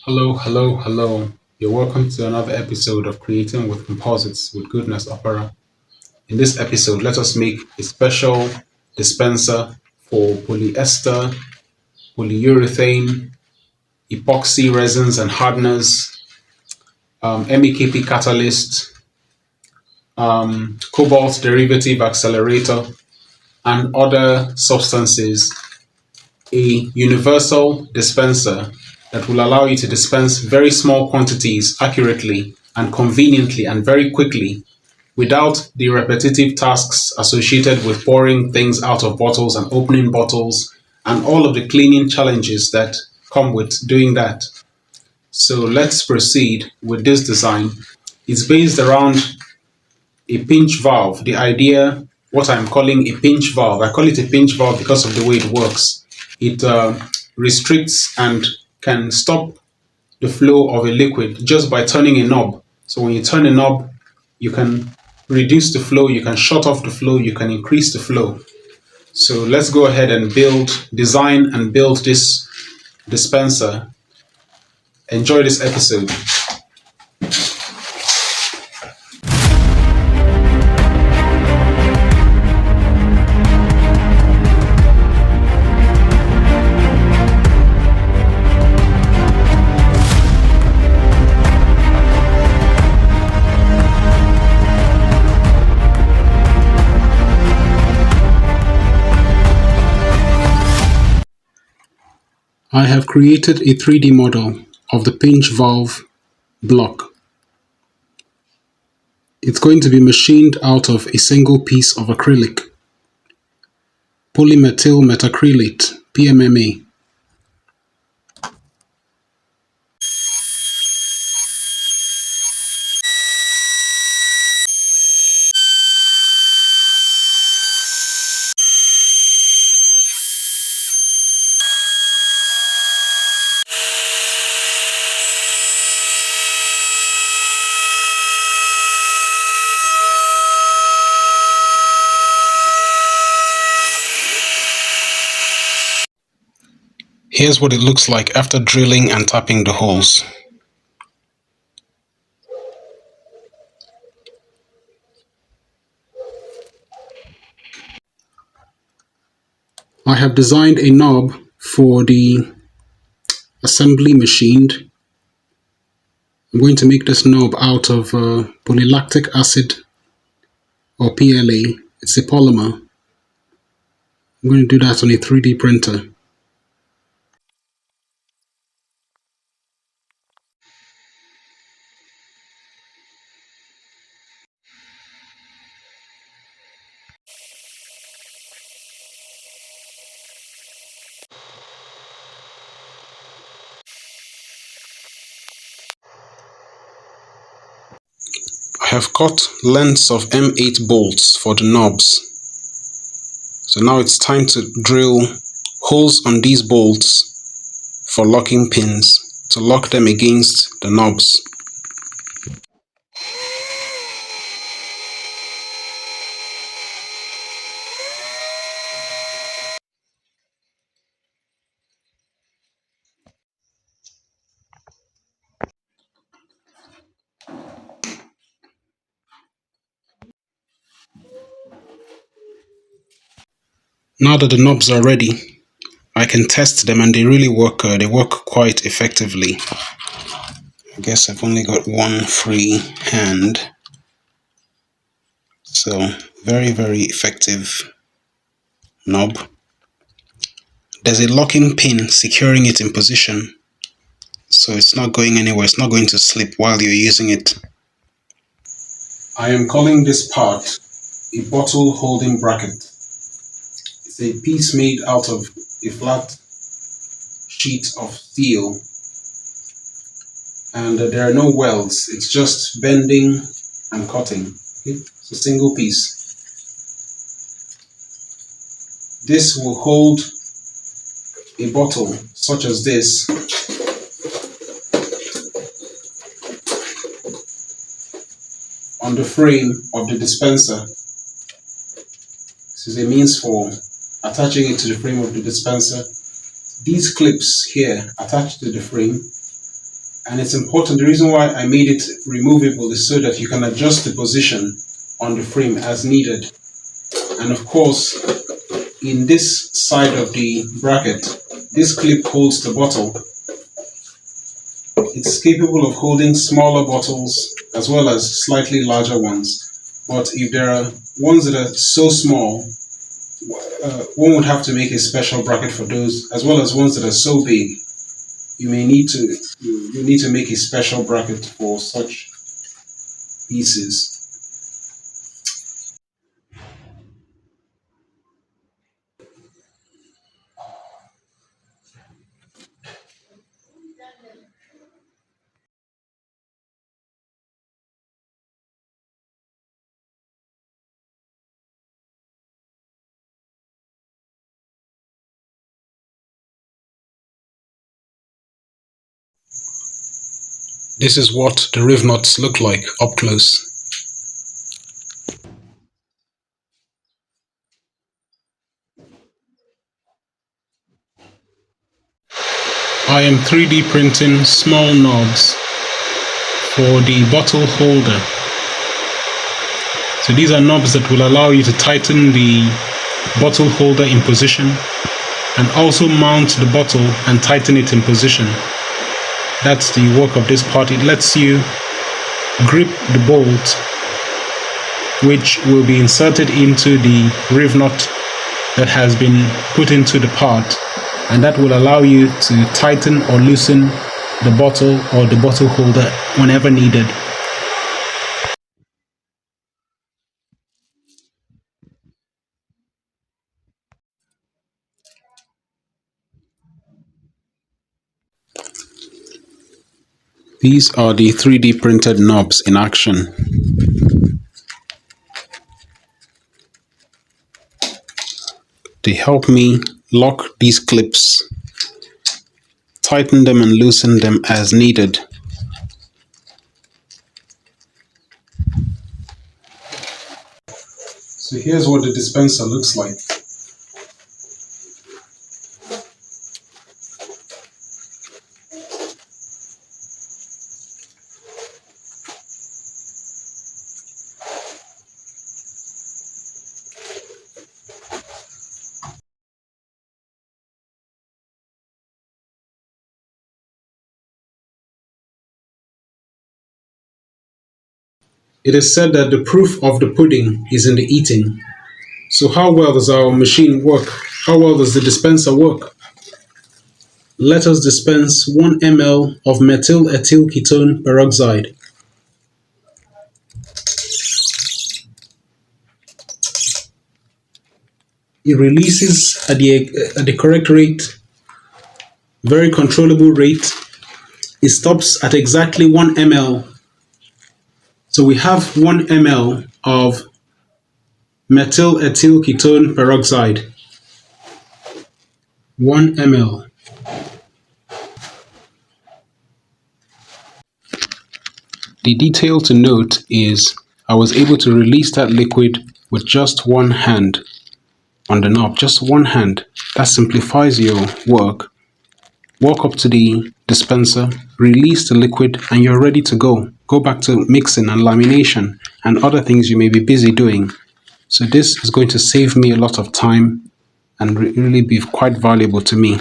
Hello, hello, hello. You're welcome to another episode of Creating with Composites with Goodness Opera. In this episode, let us make a special dispenser for polyester, polyurethane, epoxy resins and hardeners, MEKP catalyst, cobalt derivative accelerator, and other substances. A universal dispenser that will allow you to dispense very small quantities accurately and conveniently and very quickly without the repetitive tasks associated with pouring things out of bottles and opening bottles and all of the cleaning challenges that come with doing that. So let's proceed with this design. It's based around a pinch valve. The idea, what I'm calling a pinch valve, I call it a pinch valve because of the way it works. It restricts and can stop the flow of a liquid just by turning a knob. So when you turn a knob, you can reduce the flow, you can shut off the flow, you can increase the flow. So let's go ahead and design and build this dispenser. Enjoy this episode. I have created a 3D model of the pinch valve block. It's going to be machined out of a single piece of acrylic, polymethyl methacrylate, PMMA. Here's what it looks like after drilling and tapping the holes. I have designed a knob for the assembly machined. I'm going to make this knob out of polylactic acid or PLA. It's a polymer. I'm going to do that on a 3D printer. I have cut lengths of M8 bolts for the knobs. So now it's time to drill holes on these bolts for locking pins to lock them against the knobs. Now that the knobs are ready, I can test them and they really work. They work quite effectively. I guess I've only got one free hand. So very, very effective knob. There's a locking pin securing it in position. So it's not going anywhere. It's not going to slip while you're using it. I am calling this part a bottle holding bracket. It's a piece made out of a flat sheet of steel, and there are no welds. It's just bending and cutting. Okay? It's a single piece. This will hold a bottle such as this on the frame of the dispenser. This is a means for attaching it to the frame of the dispenser. These clips here attached to the frame And it's important, the reason why I made it removable is so that you can adjust the position on the frame as needed. And of course, in this side of the bracket, this clip holds the bottle. It's capable of holding smaller bottles as well as slightly larger ones. But if there are ones that are so small, one would have to make a special bracket for those, as well as ones that are so big. You need to make a special bracket for such pieces. This is what the riv nuts look like up close. I am 3D printing small knobs for the bottle holder. So these are knobs that will allow you to tighten the bottle holder in position and also mount the bottle and tighten it in position. That's the work of this part. It lets you grip the bolt, which will be inserted into the riv nut that has been put into the part, and that will allow you to tighten or loosen the bottle or the bottle holder whenever needed. These are the 3D printed knobs in action. They help me lock these clips, tighten them and loosen them as needed. So here's what the dispenser looks like. It is said that the proof of the pudding is in the eating. So how well does our machine work? How well does the dispenser work? Let us dispense 1 ml of methyl ethyl ketone peroxide. It releases at the correct rate, very controllable rate. It stops at exactly 1 ml. So we have 1 ml of methyl ethyl ketone peroxide. 1 ml. The detail to note is I was able to release that liquid with just one hand on the knob, just one hand. That simplifies your work. Walk up to the dispenser, release the liquid, and you're ready to go. Go back to mixing and lamination and other things you may be busy doing. So this is going to save me a lot of time and really be quite valuable to me.